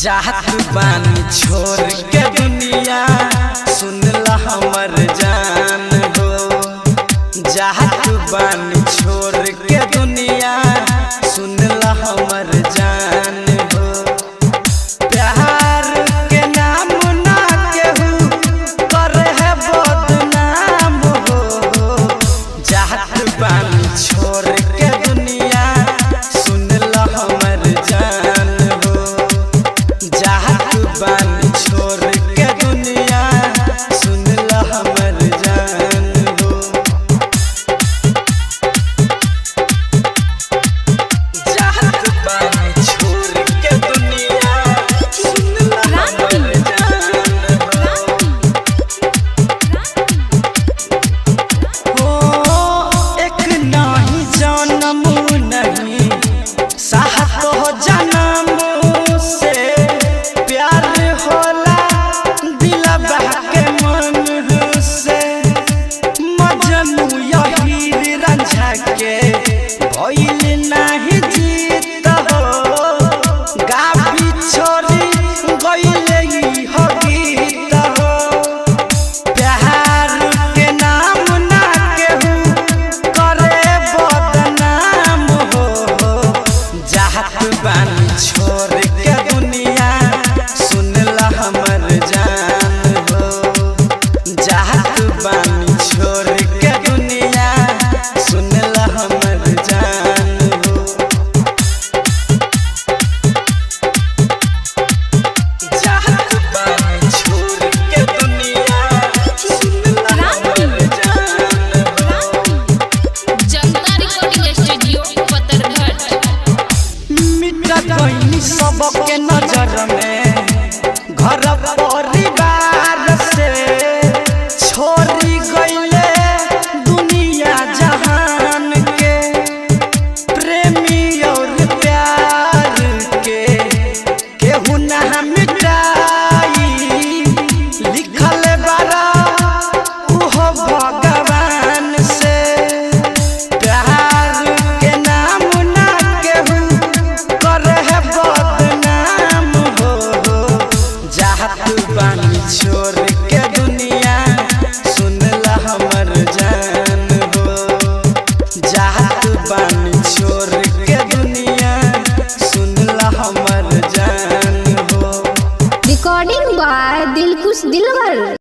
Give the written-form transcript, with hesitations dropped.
जात बानी छोड़ के दुनिया सुन ला हमर जान हो। जात बानी छोड़ के दुनिया सुन ला हमर जान हो। प्यार के नाम ना केहू करे है बदनाम हो। जात बानी छोड़ के दुनिया सुन ला हमर जान हो। जात बानी छोड़ के दुनिया सुन ला हमर जान हो। जात बानी छोड़ के दुनिया सुन ला हमर जान हो। एक नहीं जन्म नहीं साहत हो जन्म से प्यार होला दिलवा के मन से। मजनू यही रंझा के भइल नहीं जीत हो। गाभी छोड़ी गइले ई हो गीत हो। प्यार के नाम ना केहू करे बदनाम हो। जात बानी छोड़ के दुनिया सुन ला हमर जान हो। जात बानी छोड़ के दुनिया सुन ला हमर जान हो। जात बानी छोड़ के दुनिया सुन ला हमर जान हो। जनता रिकॉर्डिंग स्टूडियो पतरघट। मिटा गइनी सबके नजर में घर परिवार से। छोड़ी गइले दुनिया जहान के। प्रेमी और प्यार के केहू ना मिटाई। लिखल बारा उहो भगवान से। प्यार के नाम ना केहू करे है बदनाम हो। जात बानी छोड़ के दुनिया सुन ला हमर जान हो। जात बानी छोड़ के दुनिया सुन ला हमर जान हो। Recording by Dilkhush Dilwar.